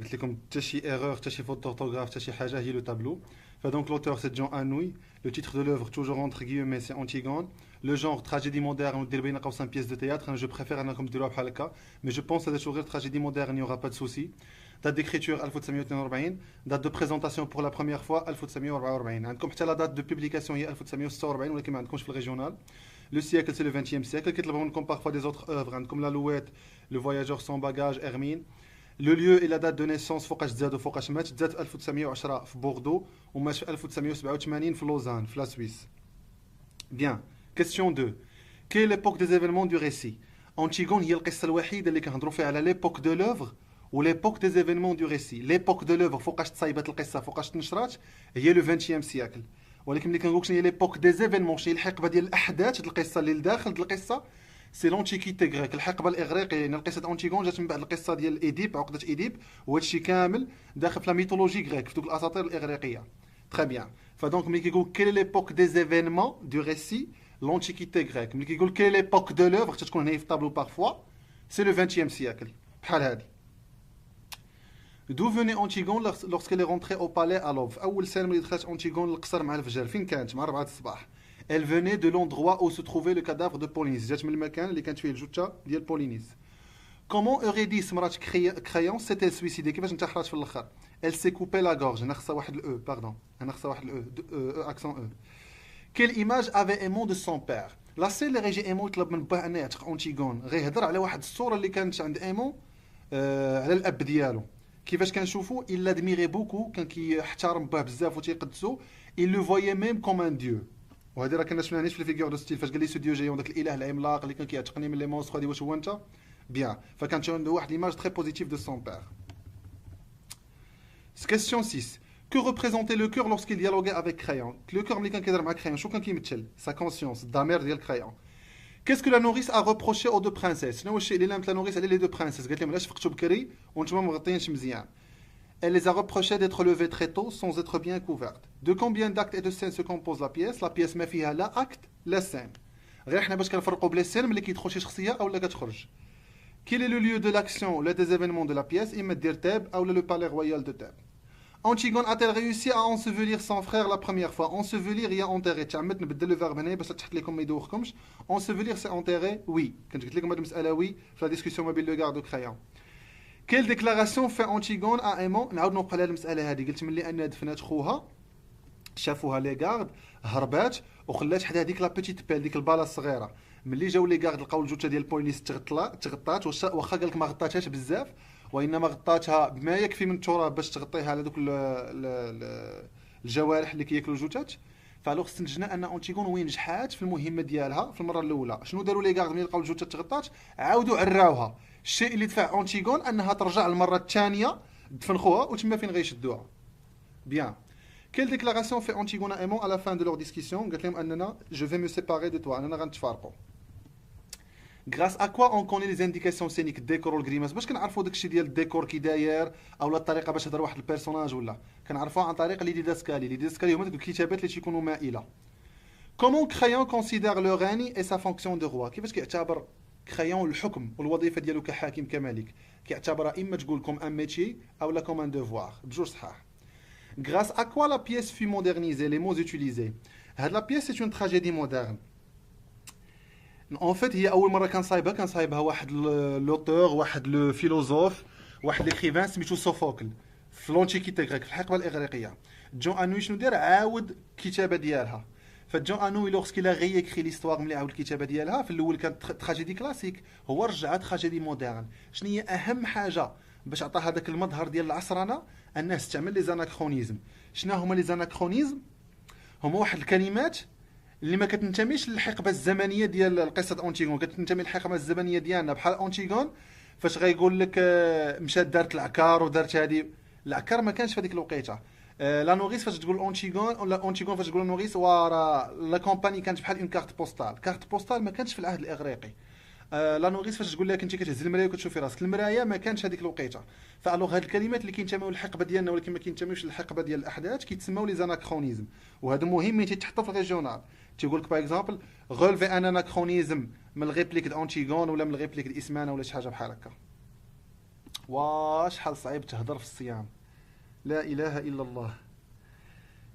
قلت لكم حتى شي ايرور حتى شي فوت d'orthographe حتى شي حاجه هي لو تابلو. فدونك l'auteur c'est Jean Anouilh, le titre de l'œuvre toujours entre guillemets c'est Antigone, le genre tragédie moderne ودير بين قوسين pièce de théâtre. Je préfère انكم ديروها بحال هكا, mais je pense هذا شو غير tragédie moderne, il n'y aura pas de souci. Date d'écriture 1942, date de présentation pour la première fois 1944. عندكم حتى la date de publication هي 1946 ولكن ما عندكمش في الريجونال. Le siècle c'est le 20e siècle. كيطلبوا منكم parfois des autres œuvres, عندكم l'alouette, le voyageur sans bagage, Hermine. Le lieu et la date de naissance فوقاش تزاد وفوقاش مات. تزاد في 1910 في بوردو ومات في 1987 في لوزان في لا سويس. Bien. Question 2. Quelle est l'époque des événements du récit? Antigone هي القصة الوحيدة اللي كنهضروا فيها على l'époque de l'œuvre و l'époque des événements du récit. L'époque de l'œuvre فوقاش تصايبات القصة فوقاش تنشرات هي le 20e siècle. ولكن ملي كنقول شنو هي l'époque des événements شنو هي الحقبة ديال الأحداث ديال القصة اللي لداخل ديال القصة سي لونتيكيتي غريك, الحقبه الاغريقيه. يعني القصه انتيغون جات من بعد القصه ديال ايديب, عقده ايديب, وهذا الشيء كامل داخل في لا ميثولوجي غريك, في دوك الاساطير الاغريقيه. تري بيان. فدونك ملي كيقول كيل ليبوك دي زيفينمون دو ريسي لونتيكيتي غريك, ملي كيقول كيل ليبوك دو لوفر تكون هنا في الطابلو بارفوا سي لو 20e siècle بحال هادي. D'où venait Antigone lorsqu'elle est rentrée au palais à l'aube? أول سنة ملي دخلت أنتيغون للقصر مع الفجر فين كانت؟ مع 4 الصباح. Elle venait de l'endroit où se trouvait le cadavre de Polynice. جات من المكان اللي كانت فيه الجثة ديال بولينيس. Comment Eurydice مرات Créon s'était suicidée? كيفاش انتحرت في الآخر؟ Elle s'est coupé la gorge. هنا خصها واحد الأو, pardon. هنا خصها واحد الأو, accent أو. Quelle image avait Aimon de son père? لا سي اللي غيجي ايمون يطلب من باه انه يعتق أنتيغون غيهضر على واحد الصورة اللي كانت عند ايمون على الأب ديالو. كيفاش كنشوفو il l'admirait beaucoup, كان كيحترم باه بزاف وتيقدسو. Il le voyait même comme un dieu. وهذه راه كنا شفناها في الفيغور دو ستيل فاش قال لي سو ديو جايون داك الاله العملاق اللي كان كيعتقني من لي مونستر. هذه واش هو انت؟ بيان. فكانت عنده واحد ليماج تري بوزيتيف دو سون بير. Question 6. Que représentait le cœur lorsqu'il dialoguait avec Crayon? Le cœur ملي كان كيهضر مع Crayon شنو كان كيمثل؟ Sa conscience, الضمير ديال Crayon. Qu'est-ce que la nourrice a reproché aux deux princesses? شنو هو الشيء اللي لامت لا نوريس على لي دو برانسيس؟ قالت لهم علاش فقتوا بكري وانتم ما مغطيينش مزيان. Elle les a reproché d'être levées très tôt sans être bien couvertes. De combien d'actes et de scènes se compose la pièce? La pièce ما فيها لا acte لا scène. غير حنا باش كنفرقوا بلا scène ملي كيدخل شي شخصيه اولا كتخرج. Quel est le lieu de l'action, le des événements de la pièce? إما دير تاب اولا le palais royal de Thèbes. Antigone a-t-elle réussi à ensevelir son frère la première fois? Ensevelir هي enterrer. تعمدت نبدل لو فيرب هنا باش تحط لكم ما يدوخكمش. Ensevelir c'est enterrer. Oui. كنت قلت لكم هذه المساله وي في لا ديسكسيون ما بين لو غارد و Crayon. Quelle déclaration fait Antigone à Aimon? نعاود نوقع لها المساله هذه. قلت ملي ان دفنات خوها شافوها لي غارد هربات وخلات حدا هذيك لا بيتيت بيل ديك الباله الصغيره. ملي جاو لي غارد لقاو الجثه ديال بولينيس تغطات واخا قالك ما غطاتهاش بزاف وانما غطاتها بما يكفي من التراب باش تغطيها على دوك الجوارح اللي كياكلوا الجثث. فالوغ استنتجنا ان انتيغون وين نجحات في المهمه ديالها في المره الاولى. شنو داروا لي غارد ملي لقاو الجثه تغطات؟ عاودوا عراوها. الشيء اللي دفع انتيغون انها ترجع المره الثانيه دفن خوها وتما فين غيشدوها. بيان. Quelle déclaration fait Antigone à Aimon à la fin de leur discussion? قالت لهم اننا je vais me séparer de toi, اننا غنتفارقوا. Grâce à quoi on connaît les indications scéniques الديكور والغريماس؟ باش كنعرفوا داكشي ديال الديكور كي داير اولا الطريقه باش يهضر واحد البيرسوناج ولا كنعرفوها عن طريق لي ديداسكالي. لي ديداسكالي هما دوك الكتابات اللي تيكونوا مائله. Comment Crayon considère le règne et sa fonction de roi? كيفاش كيعتبر كرايون الحكم والوظيفه ديالو كحاكم كملك؟ كيعتبرها اما تقول كوم ان ميتي اولا كوم ان دوفوار بجوج صحاح. Grâce à quoi la pièce fut modernisée, les mots utilisés? La pièce c'est une tragédie moderne. En fait, هي أول مرة كان صايبها واحد l'auteur, واحد le philosophe, واحد l'écrivain سميتو سوفوكل في l'Antiquité grecque في الحقبة الإغريقية. جون أنوي شنو دار؟ عاود الكتابة ديالها. فجون أنوي lorsqu'il a réécrit l'histoire ملي عاود الكتابة ديالها في الأول كانت تراجيدي كلاسيك هو رجعها تراجيدي مودرن. شنو هي أهم حاجة باش عطى هذاك المظهر ديال العصرنه؟ انه استعمل لي زاناكرونيزم. شنو هما لي زاناكرونيزم؟ هما واحد الكلمات اللي ما كتنتميش للحقبه الزمنيه ديال قصه انتيغون، كتنتمي للحقبه الزمنيه ديالنا. بحال انتيغون فاش غايقول لك مشات دارت العكار ودارت هذه، العكار ما كانش في هذيك الوقيته. لا نوريس فاش تقول انتيغون ولا انتيغون فاش تقول نوريس ورا لا كومباني كانت بحال اون كارت بوستال. كارت بوستال ما كانش في العهد الاغريقي. لا نوريس فاش تقول لك انت كتهز المرايه وكتشوفي راسك، المرايه ما كانش هذيك الوقيته. فالوغ هاد الكلمات اللي كينتميو للحقبه ديالنا ولكن ما كينتميوش للحقبه ديال الاحداث كيتسموا لي زاناكرونيزم، وهذا مهم تيتحطوا في الريجيونال. تيقول لك باغ اكزومبل غولفي ان اناكرونيزم من الريبليك د انتيغون ولا من الريبليك د اسمانه ولا شي حاجه بحال هكا. شحال صعيب تهضر في الصيام. لا اله الا الله.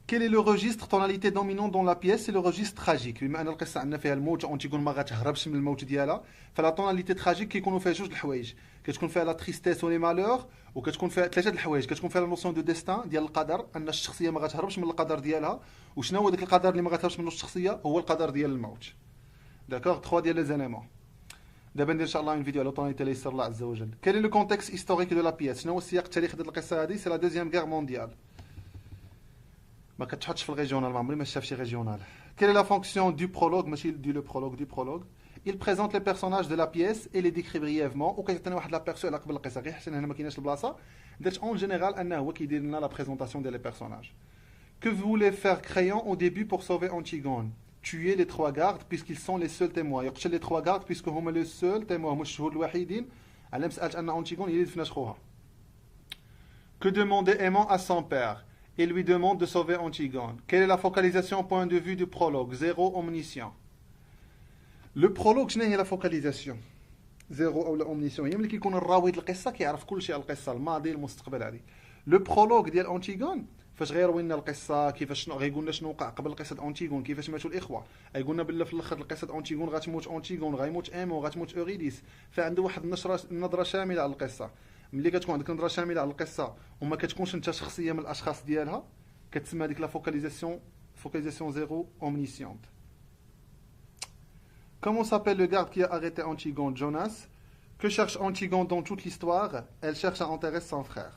Quel est le registre tonalité dominante dans la pièce? C'est le registre tragique. بما ان القصه عندنا فيها الموت اونتيغون ما غاتهربش من الموت ديالها، فلا طوناليتي تراجيك كيكونوا فيها جوج د الحوايج، كتكون فيها لا تريستيس ولي مالور، وكتكون فيها ثلاثه د الحوايج، كتكون فيها لا نوسيون دو ديستان ديال القدر، ان الشخصيه ما غاتهربش من القدر ديالها، وشنو هو داك القدر اللي ما غاتهربش منه الشخصيه؟ هو القدر ديال الموت. داكوغ 3 ديال لي زيليمون. دابا ندير ان شاء الله اون فيديو على طوناليتي ليسر الله عز وجل. Quel est le contexte historique de la pièce? شنو هو السياق التاريخي ديال القصه هذه؟ سي لا دوزيام غير مونديال. ما كتحطش في الريجيونال، ما عمري ما شاف شي ريجيونال. Quelle est la fonction du prologue? ماشي دي لو prologue du prologue. Il présente les personnages de la pièce et les décrit brièvement. وكيعطينا واحد لابيرسو على قبل القصه، غير حسن هنا ما كايناش البلاصه. درت اون جينيرال انه هو كيدير لنا لا بريزونطاسيون ديال لي بيرسوناج. Que voulait faire Créon au début pour sauver Antigone? Tuer les 3 gardes puisqu'ils sont les seuls témoins. يقتل les 3 gardes puisque هما les seuls témoins، هما الشهود الوحيدين على مساله ان انتيغون هي اللي دفنات خوها. Que demandait Aimant à son père? Il lui demande de sauver Antigone. Quelle est la focalisation au point de vue du prologue? Zéro omniscient. Le prologue شنو هي la focalisation؟ زيرو او لا اومنيسيون، هي ملي كيكون الراوي ديال القصه كيعرف كل شيء على القصه، الماضي المستقبل هذه. لو برولوج ديال انتيغون فاش غيروي لنا القصه، كيفاش شنو غيقول لنا شنو وقع قبل قصه انتيغون، كيفاش ماتوا الاخوه، غيقول لنا بلا في الاخر القصه انتيغون غتموت انتيغون، غيموت ايمون، غتموت اوريديس، فعنده واحد النظره شامله على القصه. ملي كتكون عندك نظره شامله على القصه وما كتكونش انت شخصيه من الاشخاص ديالها، كتسمى هذيك لا فوكاليزاسيون زيرو اومنيسيونت. Comment s'appelle le garde qui a arrêté Antigone? Jonas. Que cherche Antigone dans toute l'histoire? Elle cherche à enterrer son frère.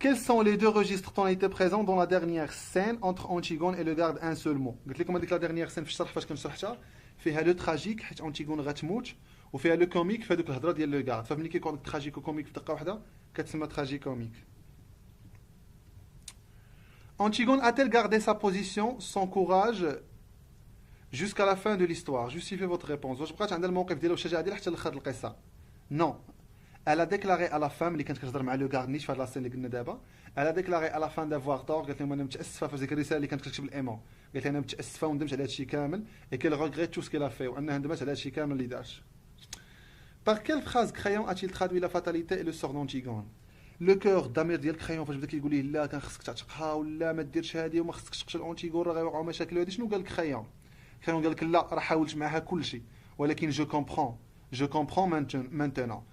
Quels sont les deux registres qui ont été présents dans la dernière scène entre Antigone et le garde? Un seul mot. قلت لكم هذيك لا dernière scène في الشرح فاش كنشرحها فيها لو تراجيك حيت Antigone غتموت، وفيها لو كوميك في هذوك الهضره ديال لو غارد، فملي كيكون تراجيك وكوميك في دقه واحده كتسمى تراجيكوميك. Antigone a-t-elle gardé sa position, son courage jusqu'à la fin de l'histoire? Justifiez votre réponse. واش بقات عندها الموقف ديالها والشجاعه ديالها حتى لاخر القصه؟ Non. Elle a déclaré à la fin اللي كانت كتهضر مع لو غارد نيت في هاد لاسين اللي قلنا دابا، elle a déclaré à la fin d'avoir tort، قالت لهم انا متاسفه في ديك الرساله اللي كانت كتكتب الايمون، قالت انا متاسفه وندمت على هادشي كامل، et qu'elle regrette tout ce qu'elle a fait، وانها ندمت على هادشي كامل اللي دارت. Par quelle phrase Créon a-t-il traduit la fatalité et le sort d'Antigone? لو كور الضمير ديال كريون فاش بدا كيقول ليه لا كان خصك تعتقها ولا ما ديرش هادي وما خصكش تقتل انتيغون راه غيوقعوا مشاكل وهادي، شنو قال كريون؟ كريون قال لك لا راه حاولت معها كلشي ولكن جو كومبرون maintenant.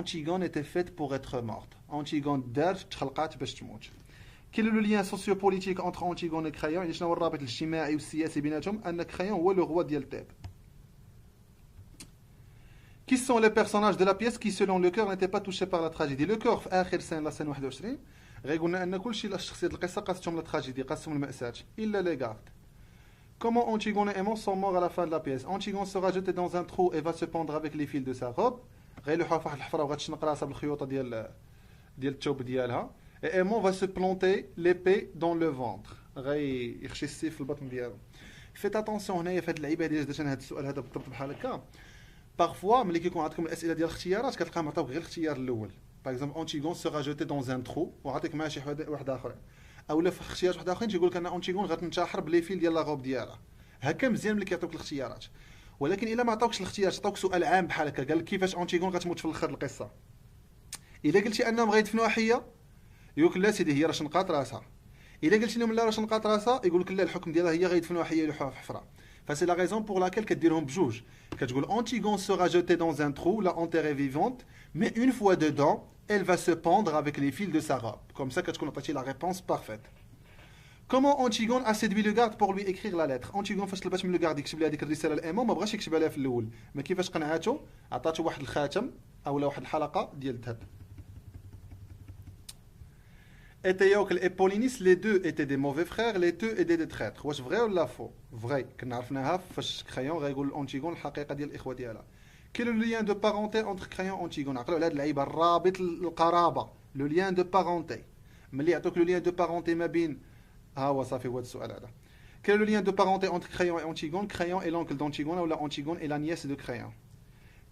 Antigone était faite pour être morte. Antigone دارت تخلقات باش تموت. Quel est le lien sociopolitique entre Antigone et Créon؟ يعني شنو هو الرابط الاجتماعي والسياسي بيناتهم؟ ان كريون هو لو روا ديال تيب. Qui sont les personnages de la pièce qui selon le cœur n'étaient pas touchés par la tragédie? Le cœur في اخر سنه لا سنه 21 غيقولنا ان كلشي الشخصيات القصه قاستهم لا تراجيدي، قاستهم المأساة الا لي غارد. Comment Antigone et Aimant sont morts à la fin de la pièce? Antigone sera jetée dans un trou et va se pendre avec les fils de sa robe. غيلوحها في واحد الحفره وغتشنق راسها بالخيوطه ديال الثوب ديالها. Et Aimant va se planter l'épée dans le ventre. غيخشي السيف في البطن ديالو. Faites attention هنايا في هاد اللعيبه هادي، درت انا هاد السؤال هذا بالضبط بحال هكا. بارفوا ملي كيكون عندكم الاسئله ديال الاختيارات كتلقاهم عطاوك غير الاختيار الاول. باغ اكزومبل انتيغون سوغا جوتي دون ان ترو وعطيك معاه شي واحد اخر، اولا في اختيارات واحد اخرين تيقول لك ان انتيغون غتنتحر بلي فيل ديال لا غوب ديالها. هكا مزيان ملي كيعطيوك الاختيارات، ولكن الا ما عطاوكش الاختيارات عطاوك سؤال عام بحال هكا قال لك كيفاش انتيغون غتموت في الاخر القصه، الا قلتي انهم غيدفنوها حيه يقول لك لا سيدي هي راه شنقات راسها، الا قلتي لهم لا راه شنقات راسها يقول لك لا الحكم ديالها هي غيدفنوها حيه يلوحوها في حفره. فسي لا ريزون بور لاكيل كديرهم بجوج، كتقول Antigone sera jetée dans un trou, la enterrée vivante, mais une fois dedans, elle va se pendre avec les fils de sa robe. Comme ça كتكون عطيتي la réponse parfaite. Comment Antigone a séduit le garde pour lui écrire la lettre? Antigone فاش طلبات من لو غارد يكتب لها هذيك الرساله للامام ما بغاش يكتبها لها في الاول، ما كيفاش قنعاتو؟ عطاتو واحد الخاتم اولا واحد الحلقه ديال الذهب. Étéocle et Polynice, les deux étaient des mauvais frères, les deux étaient des traîtres. واش vrai ولا faux? Vrai. كنا عرفناها فاش كريون غيقول Antigone الحقيقه ديال الاخوه ديالها. Quel est le lien de parenté entre Créon et Antigone? عقلوا على هاد اللعيبه الرابط القرابه، لو ليان دو بارونتي. ملي يعطوك لو ليان دو بارونتي ما بين ها هو صافي هو السؤال هذا. Quel est le lien de parenté entre Créon et Antigone? Créon est l'oncle d'Antigone ou la Antigone est la nièce de Créon.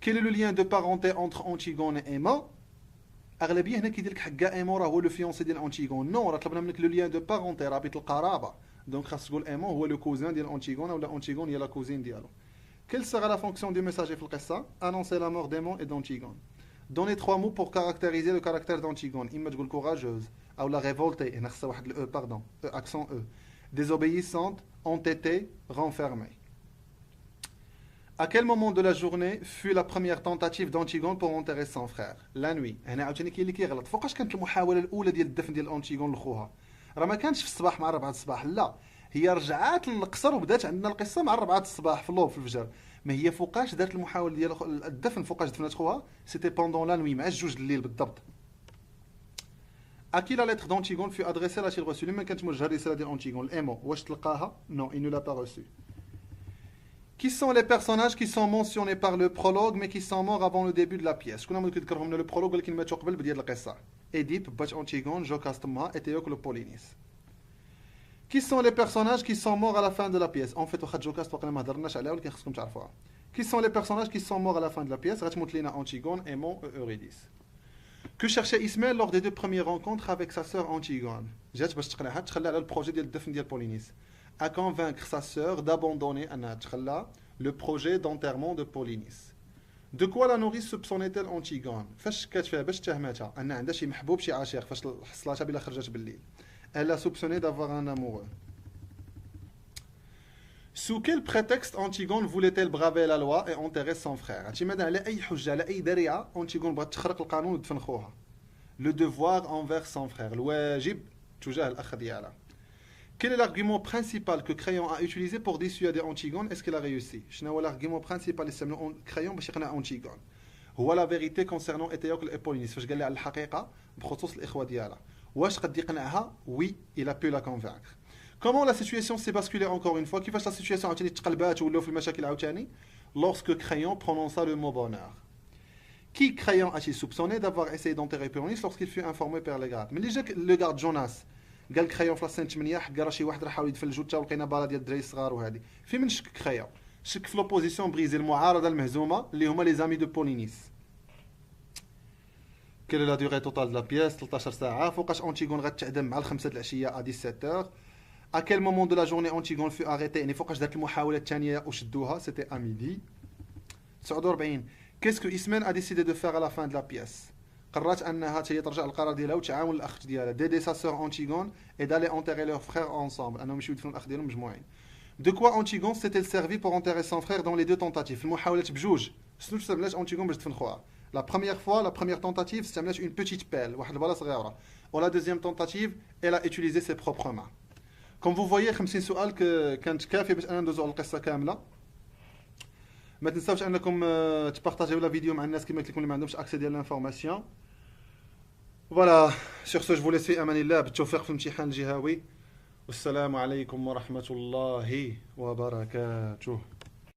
Quel est le lien de parenté entre Antigone et Aimant? اغلبيه هنا كيدير لك حكا ايمون راه هو لو فيونسي ديال انتيغون، نو راه طلبنا منك لو ليان دو بارونتي رابط القرابه، دونك خاص تقول ايمون هو لو كوزان ديال انتيغون ولا انتيغون هي لا كوزين ديالو. كيل سيغا لا فونكسيون دو ميساجي في القصه؟ انونسي لا مور ديمون اي دانتيغون. Donnez 3 mots pour caractériser le caractère d'Antigone. إما تقول courageuse أو la révoltée. هنا خصها واحد E, pardon. E, accent E. Désobéissante, entêtée, renfermée. À quel moment de la journée fut la première tentative d'Antigone pour enterrer son frère? La nuit. هنا عاوتاني كاين اللي كيغلط. فوقاش كانت المحاولة الأولى ديال الدفن ديال أنتيغون لخوها؟ راه ما كانش في الصباح مع 4 الصباح، لا. هي رجعات للقصر وبدات عندنا القصة مع 4 الصباح في اللوب في الفجر. ما هي فوقاش دارت المحاولة ديال الدفن، فوقاش دفنت خوها؟ سيتي بوندون لا نوي مع 2 الليل بالضبط. À qui la lettre d'Antigone fut adressée l'a-t-il reçue? لمن كانت موجهة الرسالة ديال أنتيغون؟ الإيمو. واش تلقاها؟ Non, il ne l'a pas reçue. Qui sont les personnages qui sont mentionnés par le prologue mais qui sont morts avant le début de la pièce? شكون هما اللي كيذكرهم لنا البرولوج ولكن ماتوا قبل بداية القصة؟ إيديب، بات أنتيغون، جوكاس تما، إتيوكل وبولينيس. Qui sont les personnages qui sont morts à la fin de la pièce? En fait واخا جوكاس واقيلا ما هضرناش عليها ولكن خصكم تعرفوها. Qui sont les personnages qui sont morts à la fin de la pièce? غتموت لينا أنتيغون، إيمون، Eurydice. Que cherchait Ismaël lors des 2 premières rencontres avec sa sœur Antigone? جات باش تقنعها تخلى على البروجي ديال الدفن ديال بولينيس. À convaincre sa sœur d'abandonner أنها تخلى le projet d'enterrement de Polynice. De quoi la nourrice soupçonnait-elle Antigone? فاش شكات فيها باش تهمتها ان عندها شي محبوب شي عاشق فاش حصلاتها بلا خرجت بالليل. Elle a soupçonné d'avoir un amoureux. Sous quel prétexte Antigone voulait-elle braver la loi et enterrer son frère? اعتمادا على اي حجه على اي ذريعه أنتيغون بغات تخرق القانون وتدفن خوها. Le devoir envers son frère. الواجب تجاه الاخ ديالها. Quel est l'argument principal que Crayon a utilisé pour dissuader Antigone? Est-ce qu'il a réussi? شنو هو l'argument principal اللي استعملو Crayon باش يقنع أنتيغون؟ هو la vérité concernant إتيوكل et Polynice. فاش قال لها على الحقيقة بخصوص الإخوة ديالها. واش قد يقنعها؟ Oui, il a pu la convaincre. Comment la situation s'est basculée encore une fois? كيفاش la situation عاوتاني تقلبات ولاو في المشاكل عاوتاني؟ Lorsque Crayon prononça le mot bonheur. Qui Crayon a-t-il soupçonné d'avoir essayé d'enterrer Polynice lorsqu'il fut informé par les gardes? ملي جاك لو غارد جوناس قال كريون في لاسين 8 حكا راه شي واحد راه حاول يدفن الجوج تا ولقينا بالا ديال الدراري الصغار وهذه. في من شك كريون؟ شك في لوبوزيسيون بريزي المعارضه المهزومه اللي هما لي زامي دو بولينيس. كيل لا ديغي توتال دو لا بيس 13 ساعه. فوقاش أنتيغون غتعدم مع 5 د العشيه ا 17h. À quel moment de la journée Antigone fut arrêtée? يعني فوقاش دارت المحاولة الثانية وشدوها؟ C'était à midi. 49. Qu'est-ce que Ismaël a décidé de faire à la fin de la pièce? قررت أنها هي ترجع القرار ديالها وتعاون الأخ ديالها d'aider sa sœur Antigone et d'aller enterrer leurs frères ensemble. أنهم يمشيو يدفنوا الأخ ديالهم مجموعين. De quoi Antigone s'est-elle servi pour enterrer son frère dans les 2 tentatives? في المحاولات بجوج شنو استعملات Antigone باش تدفن خوها؟ La première fois, la première tentative, استعملات une petite pelle, واحد البالة صغيرة. Ou la deuxième tentative, elle a utilisé ses propres mains. Comme vous voyez 50 سؤال كانت كافيه باش انا ندوزو على القصه كامله. ما تنساوش انكم تبارطاجيو لا فيديو مع الناس كما قلت لكم اللي ما عندهمش اكسي ديال لانفورماسيون. فوالا سور سو جو فو ليس في امان الله بالتوفيق في الامتحان الجهوي والسلام عليكم ورحمه الله وبركاته.